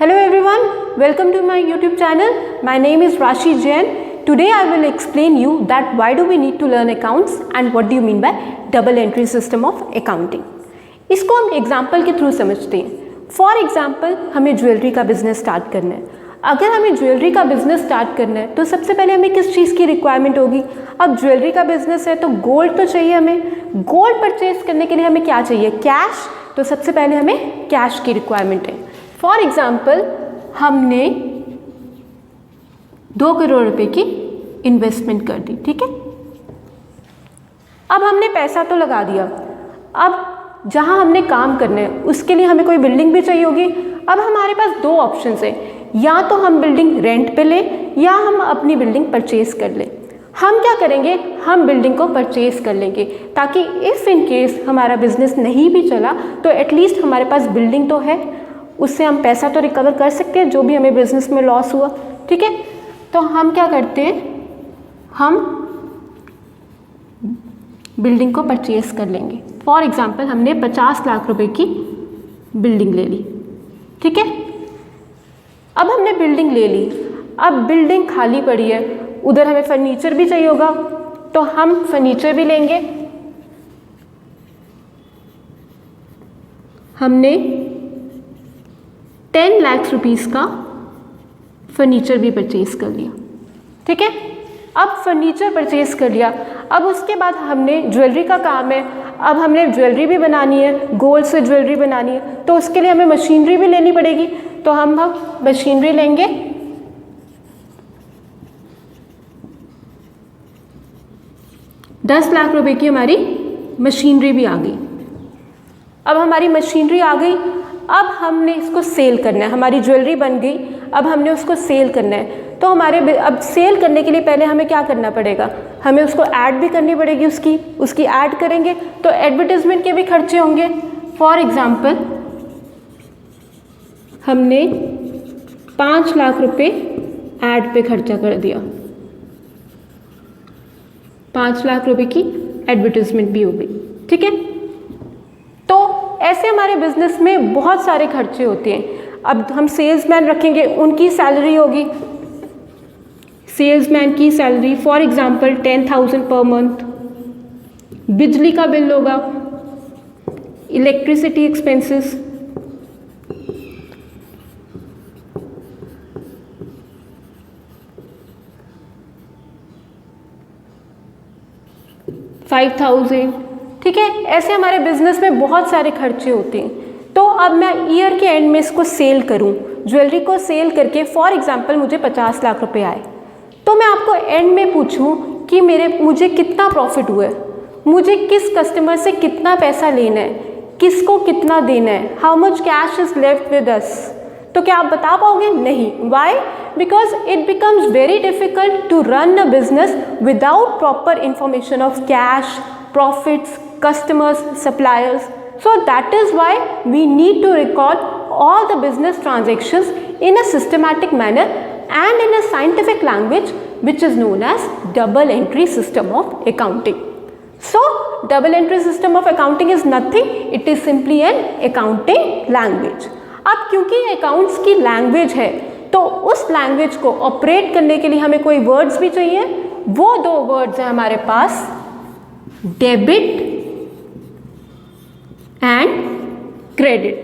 Hello everyone, welcome to my YouTube channel. My name is Rashi Jain. Today I will explain you that why do we need to learn accounts and what do you mean by double entry system of accounting. इसको हम example के through समझते हैं. For example हमें jewellery का business start करना है. अगर हमें ज्वेलरी का बिजनेस स्टार्ट करना है तो सबसे पहले हमें किस चीज़ की रिक्वायरमेंट होगी. अब ज्वेलरी का बिजनेस है तो गोल्ड तो चाहिए. हमें गोल्ड परचेज करने के लिए हमें क्या चाहिए, कैश. तो सबसे पहले हमें कैश की रिक्वायरमेंट है. फॉर एग्जाम्पल हमने 2 करोड़ रुपए की इन्वेस्टमेंट कर दी. ठीक है, अब हमने पैसा तो लगा दिया. अब जहां हमने काम करना है उसके लिए हमें कोई बिल्डिंग भी चाहिए होगी. अब हमारे पास 2 ऑप्शंस है, या तो हम बिल्डिंग रेंट पे ले या हम अपनी बिल्डिंग परचेज कर ले. हम क्या करेंगे, हम बिल्डिंग को परचेज कर लेंगे ताकि इफ़ इन केस हमारा बिजनेस नहीं भी चला तो एटलीस्ट हमारे पास बिल्डिंग तो है, उससे हम पैसा तो रिकवर कर सकते हैं जो भी हमें बिजनेस में लॉस हुआ. ठीक है, तो हम क्या करते हैं, हम बिल्डिंग को परचेज कर लेंगे. फॉर एग्जांपल हमने 50 लाख रुपए की बिल्डिंग ले ली. ठीक है, अब हमने बिल्डिंग ले ली. अब बिल्डिंग खाली पड़ी है, उधर हमें फर्नीचर भी चाहिए होगा तो हम फर्नीचर भी लेंगे. हमने 10 लाख रुपीस का फर्नीचर भी परचेज कर लिया. ठीक है, अब फर्नीचर परचेज कर लिया. अब उसके बाद हमने ज्वेलरी का काम है. अब हमने ज्वेलरी भी बनानी है, गोल्ड से ज्वेलरी बनानी है, तो उसके लिए हमें मशीनरी भी लेनी पड़ेगी. तो हम मशीनरी लेंगे. $10 लाख रुपए की हमारी मशीनरी भी आ गई. अब हमारी मशीनरी आ गई. अब हमने इसको सेल करना है. हमारी ज्वेलरी बन गई, अब हमने उसको सेल करना है. तो हमारे अब सेल करने के लिए पहले हमें क्या करना पड़ेगा, हमें उसको ऐड भी करनी पड़ेगी. उसकी ऐड करेंगे तो एडवर्टाइजमेंट के भी खर्चे होंगे. फॉर एग्जाम्पल हमने 5 लाख रुपए ऐड पे खर्चा कर दिया. 5 लाख रुपए की एडवर्टाइजमेंट भी हो गई. ठीक है, तो ऐसे हमारे बिजनेस में बहुत सारे खर्चे होते हैं. अब हम सेल्समैन रखेंगे, उनकी सैलरी होगी. सेल्समैन की salary for example 10,000 per month. बिजली का बिल होगा, इलेक्ट्रिसिटी एक्सपेंसेस, $5,000. ठीक है, ऐसे हमारे बिजनेस में बहुत सारे खर्चे होते हैं. तो अब मैं ईयर के एंड में इसको सेल करूं, ज्वेलरी को सेल करके फॉर एग्जांपल मुझे 50 लाख रुपए आए, तो मैं आपको एंड में पूछूं कि मुझे कितना प्रॉफिट हुआ है, मुझे किस कस्टमर से कितना पैसा लेना है, किसको कितना देना है, how much cash is left with us, तो क्या आप बता पाओगे? नहीं. Why? Because it becomes very difficult to run a business without proper information of cash, profits, customers, suppliers. So that is why we need to record all the business transactions in a systematic manner and in a scientific language which is known as double entry system of accounting. So double entry system of accounting is nothing, it is simply an accounting language. अब क्योंकि accounts की language है तो उस language को operate करने के लिए हमें कोई वर्ड्स भी चाहिए. वो 2 वर्ड्स हैं हमारे पास, डेबिट एंड क्रेडिट.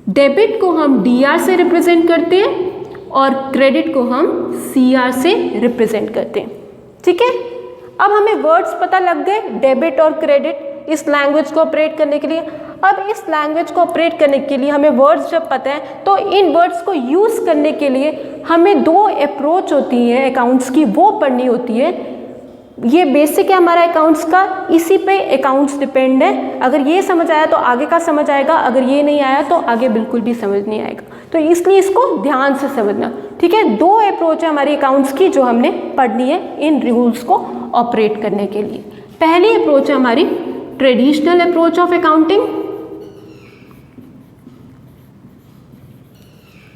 डेबिट को हम DR से रिप्रेजेंट करते हैं और क्रेडिट को हम CR से रिप्रेजेंट करते हैं. ठीक है, अब हमें वर्ड्स पता लग गए, डेबिट और क्रेडिट, इस लैंग्वेज को ऑपरेट करने के लिए. अब इस लैंग्वेज को ऑपरेट करने के लिए हमें वर्ड्स जब पता है तो इन वर्ड्स को यूज़ करने के लिए हमें 2 अप्रोच होती हैं अकाउंट्स की, वो पढ़नी होती है. ये बेसिक है हमारा अकाउंट्स का, इसी पे अकाउंट्स डिपेंड है. अगर ये समझ आया तो आगे का समझ आएगा, अगर ये नहीं आया तो आगे बिल्कुल भी समझ नहीं आएगा. तो इसलिए इसको ध्यान से समझना. ठीक है, 2 अप्रोच है हमारी अकाउंट्स की जो हमने पढ़नी है इन रूल्स को ऑपरेट करने के लिए. पहली अप्रोच है हमारी traditional approach of accounting.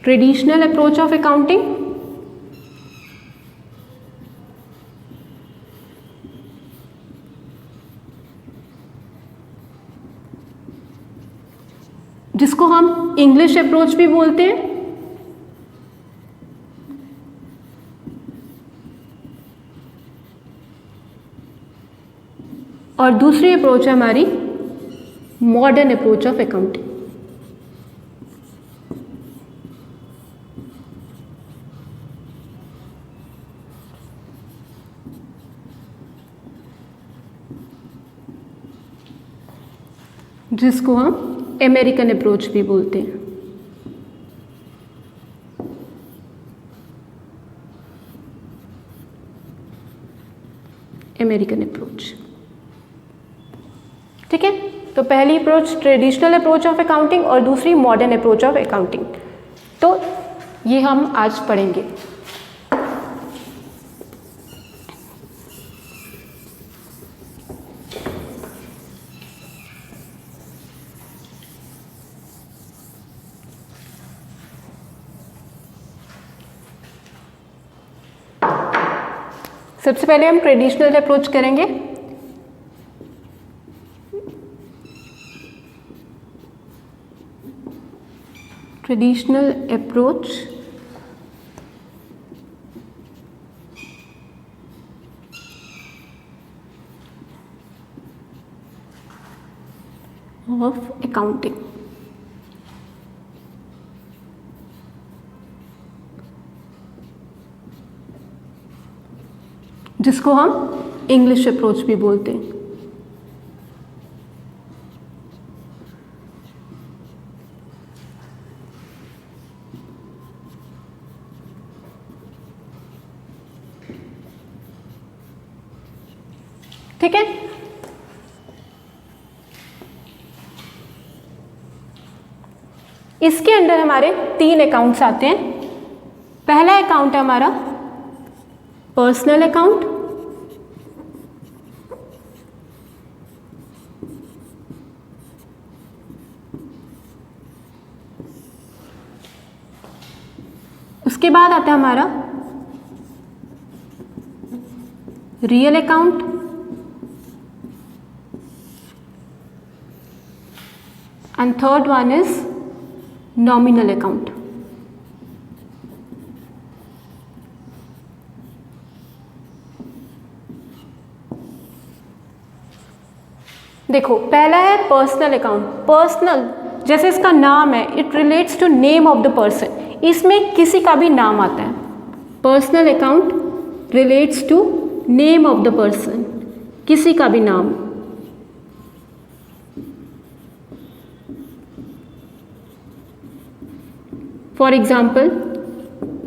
Traditional approach of accounting जिसको हम इंग्लिश अप्रोच भी बोलते हैं, और दूसरी अप्रोच है हमारी मॉडर्न अप्रोच ऑफ अकाउंटिंग। जिसको हम अमेरिकन अप्रोच भी बोलते हैं। अमेरिकन अप्रोच, ठीक है। तो पहली approach traditional approach of accounting और दूसरी मॉडर्न अप्रोच ऑफ अकाउंटिंग। तो ये हम आज पढ़ेंगे। सबसे पहले हम ट्रेडिशनल अप्रोच करेंगे। Traditional approach of accounting. जिसको हम इंग्लिश अप्रोच भी बोलते हैं। ठीक है। इसके अंदर हमारे 3 अकाउंट्स आते हैं। पहला अकाउंट है हमारा पर्सनल अकाउंट, उसके बाद आता है हमारा real account, and third one is nominal account. देखो पहला है पर्सनल अकाउंट। पर्सनल जैसे इसका नाम है, it relates to name of the person, इसमें किसी का भी नाम आता है। Personal account relates to name of the person, किसी का भी नाम। फॉर एग्जाम्पल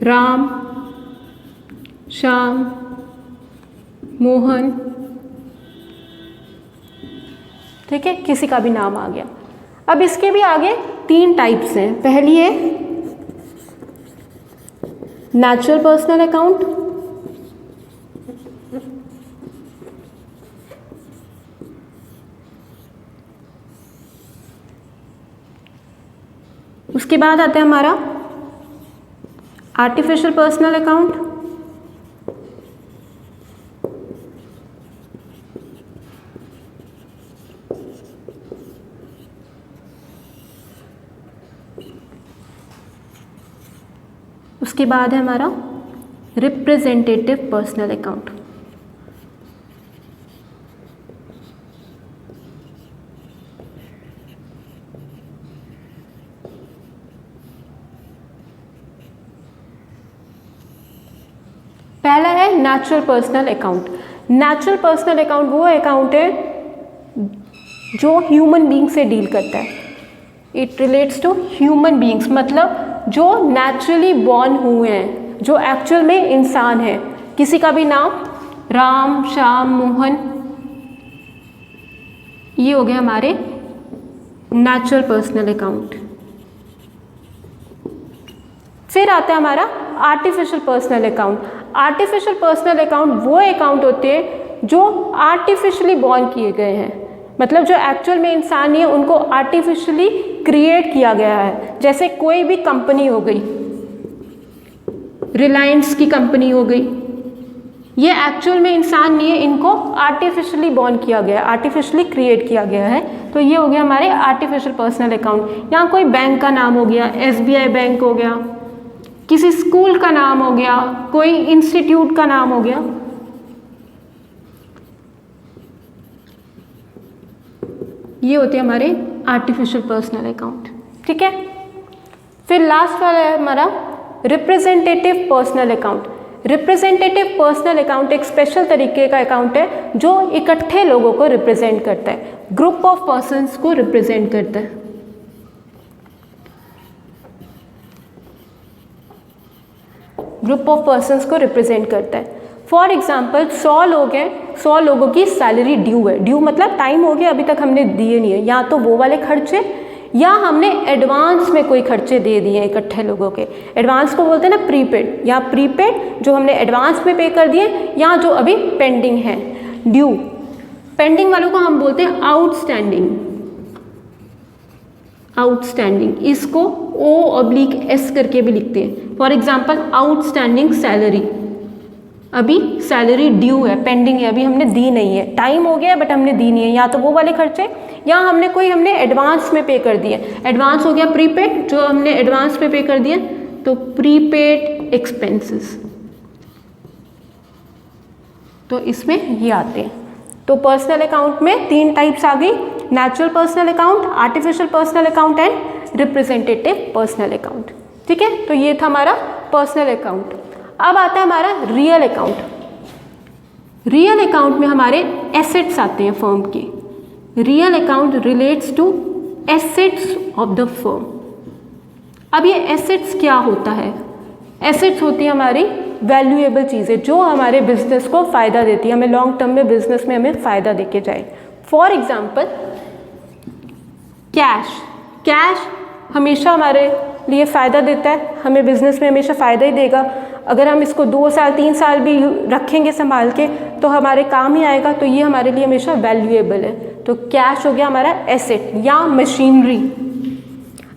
राम, श्याम, मोहन, ठीक है, किसी का भी नाम आ गया। अब इसके भी आगे 3 टाइप्स हैं। पहली है नेचुरल पर्सनल अकाउंट, उसके बाद आता है हमारा आर्टिफिशियल पर्सनल अकाउंट, उसके बाद है हमारा रिप्रेजेंटेटिव पर्सनल अकाउंट। पहला है natural personal account. Natural personal account वो अकाउंट है जो ह्यूमन बीइंग से डील करता है। It relates to human beings, मतलब जो नेचुरली बॉर्न हुए हैं, जो एक्चुअल में इंसान है। किसी का भी नाम, राम, श्याम, मोहन, ये हो गया हमारे नेचुरल पर्सनल अकाउंट। फिर आता है हमारा artificial personal account. Artificial personal account वो अकाउंट होते हैं जो आर्टिफिशियली बॉर्न किए गए हैं, मतलब जो एक्चुअल में इंसान नहीं है, उनको आर्टिफिशियली क्रिएट किया गया है। जैसे कोई भी कंपनी हो गई, रिलायंस की कंपनी हो गई, ये एक्चुअल में इंसान नहीं है, इनको आर्टिफिशियली बॉर्न किया गया है, आर्टिफिशियली क्रिएट किया गया है। तो ये हो गया हमारे आर्टिफिशियल पर्सनल अकाउंट। यहाँ कोई बैंक का नाम हो गया, SBI बैंक हो गया, किसी स्कूल का नाम हो गया, कोई इंस्टीट्यूट का नाम हो गया। ये होते हैं हमारे आर्टिफिशियल पर्सनल अकाउंट। ठीक है, फिर लास्ट वाला है हमारा representative personal account. Representative personal account एक स्पेशल तरीके का अकाउंट है जो इकट्ठे लोगों को रिप्रेजेंट करता है, ग्रुप ऑफ पर्सन्स को रिप्रेजेंट करता है। ग्रुप ऑफ पर्सन्स को रिप्रेजेंट करता है। फॉर एग्जाम्पल 100 लोग हैं, 100 लोगों की सैलरी ड्यू है। ड्यू मतलब टाइम हो गया, अभी तक हमने दिए नहीं है, या तो वो वाले खर्चे या हमने एडवांस में कोई खर्चे दे दिए हैं इकट्ठे लोगों के। एडवांस को बोलते हैं ना प्रीपेड, या प्रीपेड जो हमने एडवांस में पे कर दिए, या जो अभी पेंडिंग है ड्यू। पेंडिंग वालों को हम बोलते हैं आउटस्टैंडिंग। आउटस्टैंडिंग इसको O/S करके भी लिखते हैं। फॉर एग्जाम्पल आउटस्टैंडिंग सैलरी, अभी सैलरी ड्यू है, पेंडिंग है, अभी हमने दी नहीं है, टाइम हो गया है बट हमने दी नहीं है, या तो वो वाले खर्चे या हमने एडवांस में पे कर दिए। एडवांस हो गया प्रीपेड, जो हमने एडवांस में पे कर दिए, तो प्रीपेड एक्सपेंसेस, तो इसमें ये आते हैं। तो पर्सनल अकाउंट में 3 टाइप्स आ गई, natural personal account, artificial personal account and representative personal account. ठीक है, तो ये था हमारा पर्सनल अकाउंट। अब आता है हमारा रियल अकाउंट। रियल अकाउंट में हमारे एसेट्स आते हैं फर्म के। Real account relates to assets of the firm. अब ये एसेट्स क्या होता है? एसेट्स होती है हमारी वैल्यूएबल चीज़ें जो हमारे बिजनेस को फ़ायदा देती है, हमें लॉन्ग टर्म में बिजनेस में हमें फ़ायदा देके जाए। For example cash. कैश हमेशा हमारे लिए फ़ायदा देता है, हमें बिजनेस में हमेशा फ़ायदा ही देगा। अगर हम इसको 2 साल 3 साल भी रखेंगे संभाल के तो हमारे काम ही आएगा, तो ये हमारे लिए हमेशा वैल्यूएबल है। तो कैश हो गया हमारा एसेट। या मशीनरी,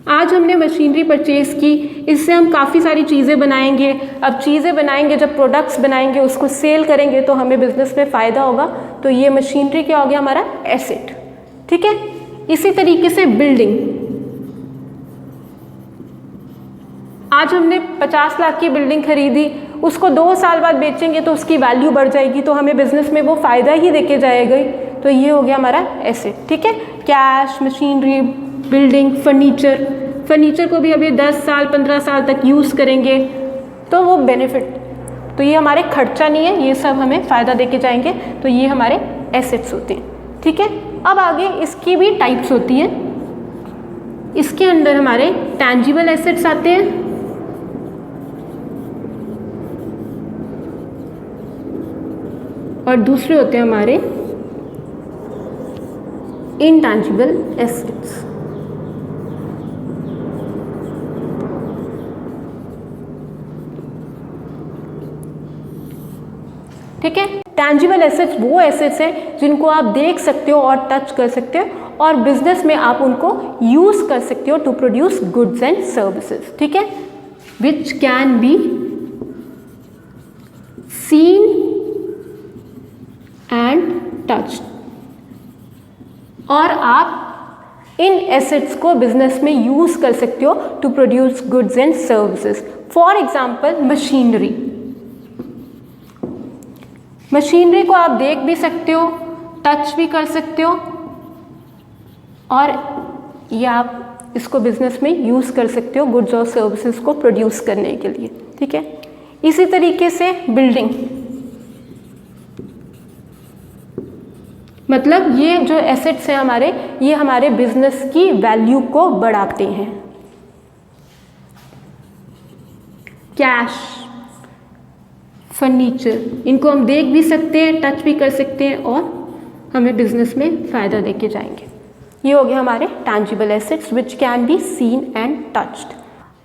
आज हमने मशीनरी परचेज़ की, इससे हम काफ़ी सारी चीज़ें बनाएंगे। अब चीज़ें बनाएंगे, जब प्रोडक्ट्स बनाएंगे उसको सेल करेंगे तो हमें बिजनेस में फ़ायदा होगा, तो ये मशीनरी क्या हो गया हमारा एसेट। ठीक है, इसी तरीके से बिल्डिंग, आज हमने 50 लाख की बिल्डिंग खरीदी, उसको 2 साल बाद बेचेंगे तो उसकी वैल्यू बढ़ जाएगी, तो हमें बिजनेस में वो फ़ायदा ही देके जाएगा ही, तो ये हो गया हमारा एसेट। ठीक है, cash, machinery, building, furniture. Furniture को भी अभी 10 साल 15 साल तक यूज़ करेंगे तो वो बेनिफिट, तो ये हमारे खर्चा नहीं है, ये सब हमें फ़ायदा देके जाएंगे, तो ये हमारे एसेट्स होते हैं। ठीक है, अब आगे इसकी भी टाइप्स होती हैं। इसके अंदर हमारे टैंजिबल एसेट्स आते हैं, और दूसरे होते हैं हमारे इनटैंजिबल एसेट्स। ठीक है, टैंजिबल एसेट्स वो एसेट्स हैं जिनको आप देख सकते हो और टच कर सकते हो, और बिजनेस में आप उनको यूज कर सकते हो to produce goods and services. ठीक है, which can be seen and touch, और आप इन एसेट्स को बिजनेस में यूज कर सकते हो to produce goods and services. For example machinery, machinery को आप देख भी सकते हो, टच भी कर सकते हो, और ये आप इसको बिजनेस में यूज कर सकते हो गुड्स और सर्विसेज को प्रोड्यूस करने के लिए। ठीक है, इसी तरीके से बिल्डिंग, मतलब ये जो एसेट्स हैं हमारे, ये हमारे बिजनेस की वैल्यू को बढ़ाते हैं। कैश, फर्नीचर, इनको हम देख भी सकते हैं, टच भी कर सकते हैं, और हमें बिजनेस में फ़ायदा देके जाएंगे। ये हो गया हमारे tangible assets which can be seen and touched.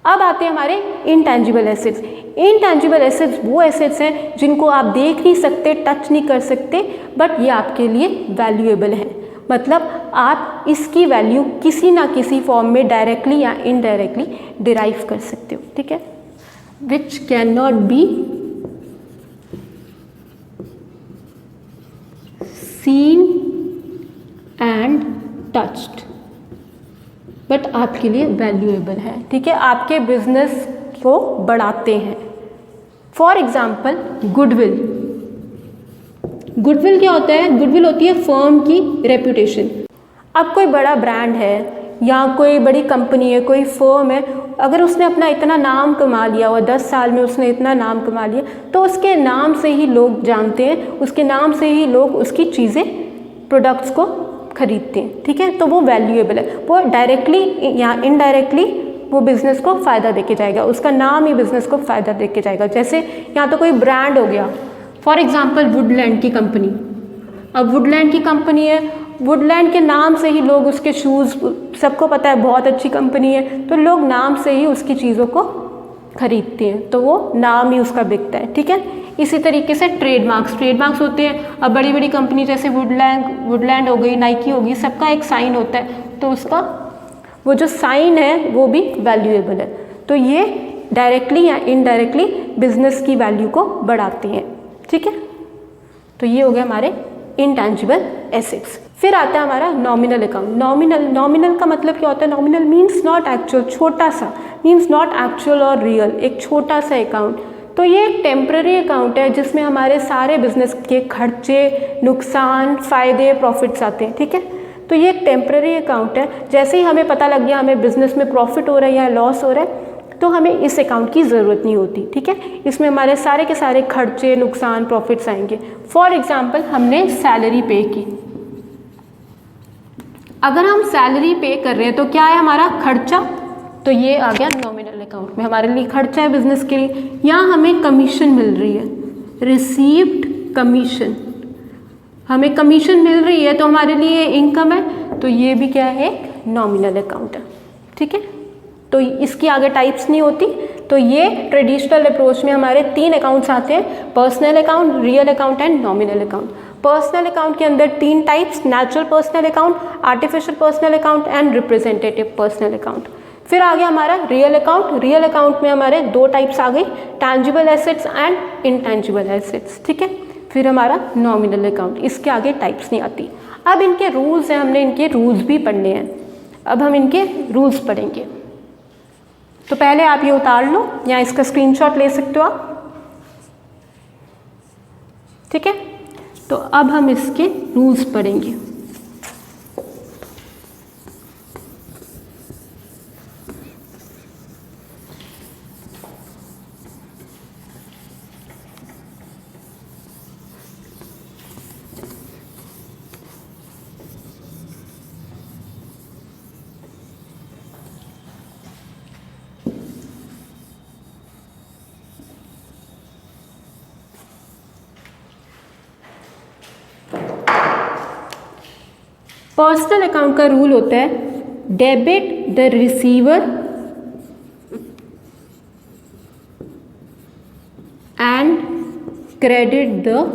अब आते हैं हमारे इनटैंजिबल एसेट्स। इनटैंजिबल एसेट्स वो एसेट्स हैं जिनको आप देख नहीं सकते, टच नहीं कर सकते, बट ये आपके लिए वैल्यूएबल है, मतलब आप इसकी वैल्यू किसी ना किसी फॉर्म में डायरेक्टली या इनडायरेक्टली डिराइव कर सकते हो। ठीक है, which can not be seen and touched, but आपके लिए वैल्यूएबल है, ठीक है, आपके बिजनेस को बढ़ाते हैं। For example goodwill. गुडविल क्या होता है? गुडविल होती है फर्म की रेपुटेशन। अब कोई बड़ा ब्रांड है या कोई बड़ी कंपनी है, कोई फर्म है, अगर उसने अपना इतना नाम कमा लिया हुआ, 10 साल में उसने इतना नाम कमा लिया, तो उसके नाम से ही लोग जानते हैं, उसके नाम से ही लोग उसकी चीज़ें, प्रोडक्ट्स को खरीदते हैं, ठीक है, तो वो वैल्यूएबल है। वो डायरेक्टली या इनडायरेक्टली वो बिज़नेस को फ़ायदा देके जाएगा, उसका नाम ही बिज़नेस को फ़ायदा देके जाएगा। जैसे यहाँ तो कोई ब्रांड हो गया, फॉर एग्जांपल वुडलैंड की कंपनी। अब वुडलैंड की कंपनी है, वुडलैंड के नाम से ही लोग उसके शूज़, सबको पता है बहुत अच्छी कंपनी है, तो लोग नाम से ही उसकी चीज़ों को खरीदते हैं, तो वो नाम ही उसका बिकता है, ठीक है। इसी तरीके से ट्रेडमार्क्स होते हैं। अब बड़ी बड़ी कंपनी जैसे वुडलैंड हो गई, नाइकी हो गई, सबका एक साइन होता है, तो उसका वो जो साइन है वो भी वैल्यूएबल है। तो ये डायरेक्टली या इनडायरेक्टली बिजनेस की वैल्यू को बढ़ाते हैं, ठीक है। तो ये हो गया हमारे इंटैंजिबल एसेट्स। फिर आता है हमारा नॉमिनल अकाउंट। नॉमिनल का मतलब क्या होता है? नॉमिनल मीन्स नॉट एक्चुअल, छोटा सा, मीन्स नॉट एक्चुअल और रियल, एक छोटा सा अकाउंट। तो ये एक टेम्पररी अकाउंट है जिसमें हमारे सारे बिजनेस के खर्चे, नुकसान, फ़ायदे, प्रॉफिट्स आते हैं, ठीक है। तो ये एक टेम्पररी अकाउंट है। जैसे ही हमें पता लग गया हमें बिजनेस में प्रॉफिट हो रहा है या लॉस हो रहा है, तो हमें इस अकाउंट की ज़रूरत नहीं होती, ठीक है। इसमें हमारे सारे के सारे खर्चे, नुकसान, प्रॉफिट्स आएंगे। फॉर एग्जाम्पल हमने सैलरी पे की, अगर हम सैलरी पे कर रहे हैं तो क्या है हमारा खर्चा, तो ये आ गया नॉमिनल अकाउंट में, हमारे लिए खर्चा है बिजनेस के लिए। यहाँ हमें कमीशन मिल रही है, रिसीव्ड कमीशन, हमें कमीशन मिल रही है तो हमारे लिए इनकम है, तो ये भी क्या है? नॉमिनल अकाउंट है, ठीक है। तो इसकी आगे टाइप्स नहीं होती। तो ये ट्रेडिशनल अप्रोच में हमारे 3 अकाउंट्स आते हैं, personal account, real account and nominal account. Personal account के अंदर 3 types, natural personal account, artificial personal account and representative personal account. फिर आ गया हमारा रियल अकाउंट। रियल अकाउंट में हमारे 2 टाइप्स आ गई, tangible assets and intangible assets, ठीक है। फिर हमारा नॉमिनल अकाउंट, इसके आगे टाइप्स नहीं आती। अब इनके रूल्स हैं, हमने इनके रूल्स भी पढ़ने हैं। अब हम इनके रूल्स पढ़ेंगे। तो पहले आप ये उतार लो या इसका स्क्रीनशॉट ले सकते हो आप, ठीक है। तो अब हम इसके रूल्स पढ़ेंगे। पर्सनल अकाउंट का रूल होता है debit the receiver and credit the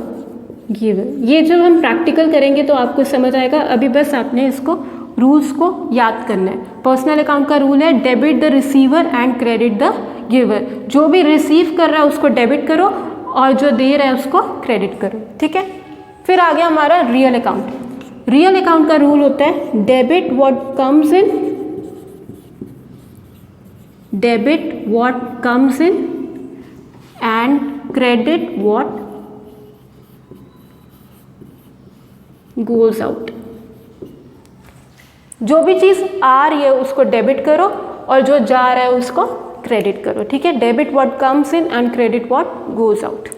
giver. ये जब हम प्रैक्टिकल करेंगे तो आपको समझ आएगा, अभी बस आपने इसको रूल्स को याद करना है। पर्सनल अकाउंट का रूल है debit the receiver and credit the giver. जो भी रिसीव कर रहा है उसको डेबिट करो और जो दे रहा है उसको क्रेडिट करो, ठीक है। फिर आ गया हमारा रियल अकाउंट। रियल अकाउंट का रूल होता है debit what comes in, debit what comes in and credit what goes out. जो भी चीज़ आ रही है उसको डेबिट करो और जो जा रहा है उसको क्रेडिट करो, ठीक है। Debit what comes in and credit what goes out.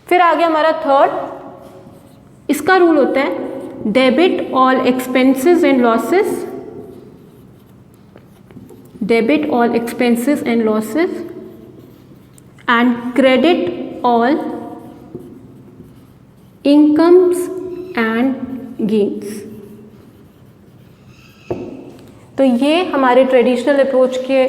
फिर आ गया हमारा थर्ड, इसका रूल होता है debit all expenses and losses, debit all expenses and losses and credit all incomes and gains. तो ये हमारे ट्रेडिशनल अप्रोच के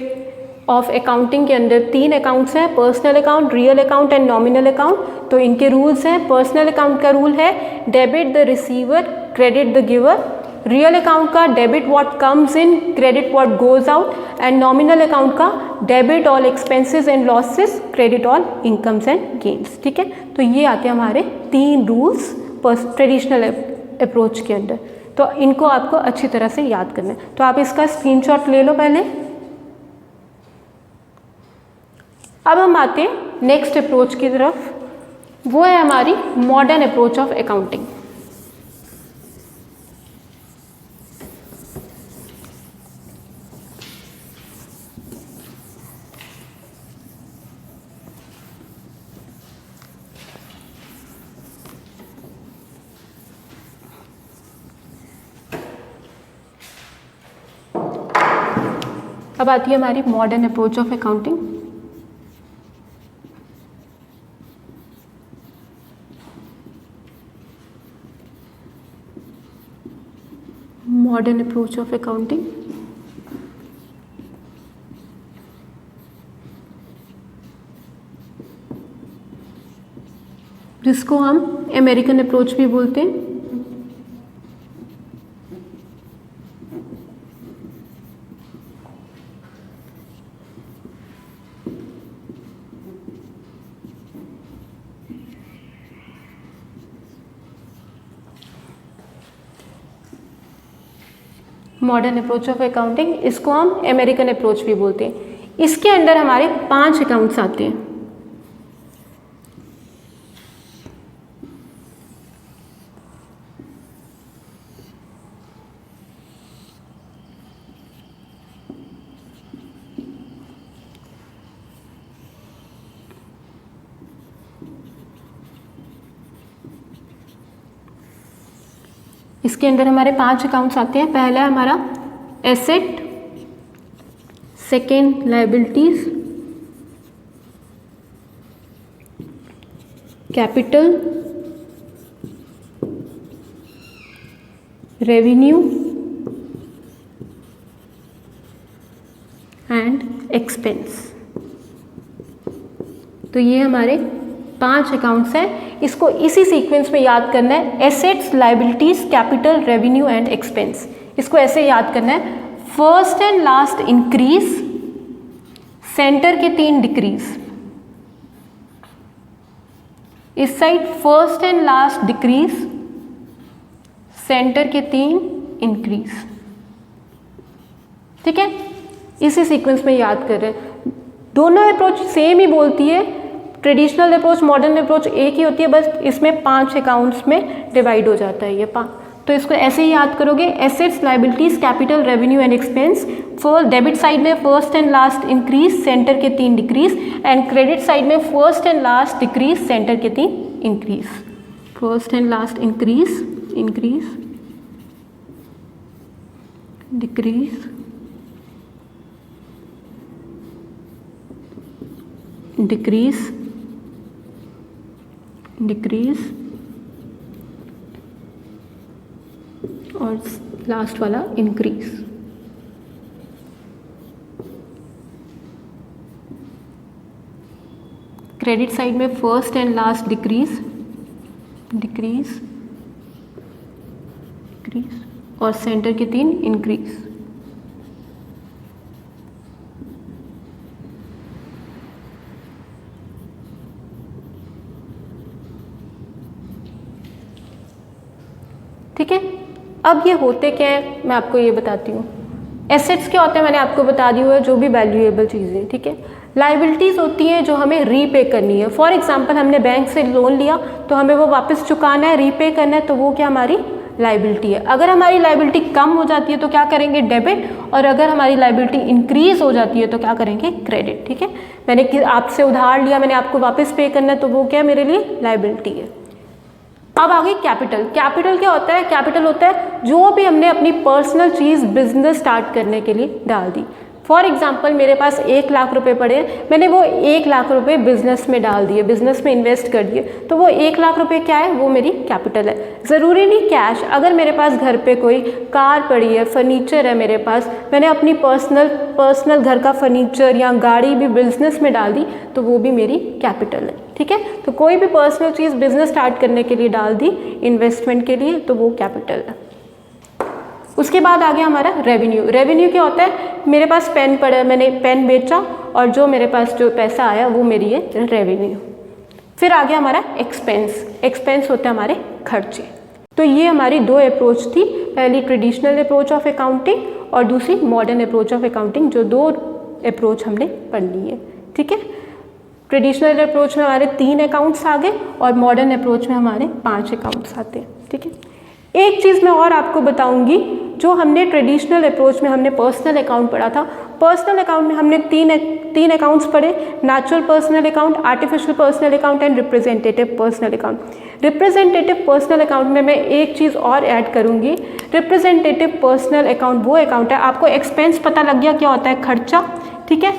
ऑफ अकाउंटिंग के अंदर 3 अकाउंट्स हैं, personal account, real account and nominal account. तो इनके रूल्स हैं, पर्सनल अकाउंट का रूल है debit the receiver, credit the giver. Real account का debit what comes in, credit what goes out. And nominal account का debit all expenses and losses, credit all incomes and gains, ठीक है। तो ये आते हैं हमारे 3 रूल्स ट्रेडिशनल अप्रोच के अंडर। तो इनको आपको अच्छी तरह से याद करना है। तो आप इसका स्क्रीनशॉट ले लो पहले। अब हम आते हैं नेक्स्ट अप्रोच की तरफ, वो है हमारी मॉडर्न अप्रोच ऑफ अकाउंटिंग। अब आती है हमारी modern approach of accounting. Modern approach of accounting जिसको हम अमेरिकन अप्रोच भी बोलते हैं। मॉडर्न अप्रोच ऑफ अकाउंटिंग, इसको हम अमेरिकन अप्रोच भी बोलते हैं। इसके अंदर हमारे 5 अकाउंट्स आते हैं। इसके अंदर हमारे 5 अकाउंट्स आते हैं। पहला है हमारा asset, second liabilities, capital, revenue and expense. तो ये हमारे 5 अकाउंट्स हैं। इसको इसी सीक्वेंस में याद करना है, assets, liabilities, capital, revenue and expense. इसको ऐसे याद करना है, first and last increase, centre के 3 डिक्रीज। इस side first and last decrease, centre के 3 इंक्रीज। ठीक है, इसी सीक्वेंस में याद कर रहे हैं। दोनों अप्रोच सेम ही बोलती है, ट्रेडिशनल अप्रोच, मॉडर्न अप्रोच एक ही होती है, बस इसमें 5 अकाउंट्स में डिवाइड हो जाता है ये 5। तो इसको ऐसे ही याद करोगे, assets, liabilities, capital, revenue and expense. First debit side में first and last increase, centre के 3 डिक्रीज, एंड क्रेडिट साइड में first and last decrease, centre के 3 increase. First and last increase, increase, decrease, decrease, decrease और लास्ट वाला increase. Credit side में first and last decrease, decrease, decrease और centre के 3 increase. ठीक है, अब ये होते क्या है मैं आपको ये बताती हूँ। एसेट्स क्या होते हैं मैंने आपको बता दी हुआ है, जो भी वैल्यूएबल चीज़ें। ठीक है, लायबिलिटीज़ होती हैं जो हमें रीपे करनी है। फॉर एग्जांपल हमने बैंक से लोन लिया तो हमें वो वापस चुकाना है, रीपे करना है, तो वो क्या हमारी लायबिलिटी है। अगर हमारी लायबिलिटी कम हो जाती है तो क्या करेंगे, डेबिट, और अगर हमारी लायबिलिटी इंक्रीज हो जाती है तो क्या करेंगे, क्रेडिट। ठीक है, मैंने आपसे उधार लिया, मैंने आपको वापस पे करना है, तो वो क्या मेरे लिए लायबिलिटी है। अब आगे कैपिटल। कैपिटल क्या होता है, कैपिटल होता है जो भी हमने अपनी पर्सनल चीज़ बिजनेस स्टार्ट करने के लिए डाल दी। फॉर एग्जाम्पल मेरे पास 1 लाख रुपए पड़े हैं, मैंने वो 1 लाख रुपए बिजनेस में डाल दिए, बिजनेस में इन्वेस्ट कर दिए, तो वो 1 लाख रुपए क्या है, वो मेरी कैपिटल है। ज़रूरी नहीं कैश, अगर मेरे पास घर पे कोई कार पड़ी है, फर्नीचर है मेरे पास, मैंने अपनी पर्सनल घर का फर्नीचर या गाड़ी भी बिजनेस में डाल दी, तो वो भी मेरी कैपिटल है। ठीक है, तो कोई भी पर्सनल चीज़ बिजनेस स्टार्ट करने के लिए डाल दी इन्वेस्टमेंट के लिए, तो वो कैपिटल है। उसके बाद आ गया हमारा रेवेन्यू। रेवेन्यू क्या होता है, मेरे पास पेन पड़ा है, मैंने पेन बेचा और जो मेरे पास जो पैसा आया वो मेरी है रेवेन्यू। फिर आ गया हमारा एक्सपेंस। एक्सपेंस होता है हमारे खर्चे। तो ये हमारी दो अप्रोच थी, पहली ट्रेडिशनल अप्रोच ऑफ अकाउंटिंग और दूसरी मॉडर्न अप्रोच ऑफ अकाउंटिंग, जो दो अप्रोच हमने पढ़ ली है। ठीक है, ट्रेडिशनल अप्रोच में हमारे 3 अकाउंट्स आ गए और मॉडर्न अप्रोच में हमारे 5 अकाउंट्स आते हैं। ठीक है, एक चीज़ मैं और आपको बताऊंगी, जो हमने ट्रेडिशनल अप्रोच में हमने पर्सनल अकाउंट पढ़ा था, पर्सनल अकाउंट में हमने तीन अकाउंट्स पढ़े, natural personal account, artificial personal account and representative personal account. Representative personal account में मैं एक चीज़ और ऐड करूंगी, रिप्रेजेंटेटिव पर्सनल अकाउंट वो अकाउंट है, आपको एक्सपेंस पता लग गया क्या होता है, खर्चा। ठीक है,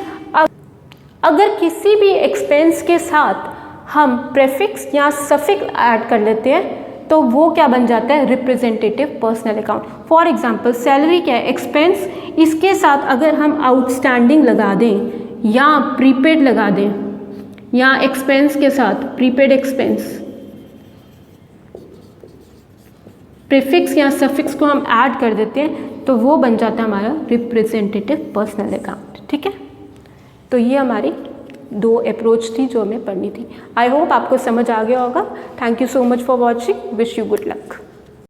अगर किसी भी एक्सपेंस के साथ हम प्रेफिक्स या सफिक्स ऐड कर लेते हैं तो वो क्या बन जाता है, representative personal account. For example salary क्या है, एक्सपेंस, इसके साथ अगर हम आउटस्टैंडिंग लगा दें या प्रीपेड लगा दें, या एक्सपेंस के साथ प्रीपेड एक्सपेंस, प्रीफिक्स या सफिक्स को हम ऐड कर देते हैं तो वो बन जाता है हमारा रिप्रेजेंटेटिव पर्सनल अकाउंट। ठीक है, तो ये हमारी दो अप्रोच थी जो हमें पढ़नी थी। आई होप आपको समझ आ गया होगा। Thank you so much for watching, wish you good luck.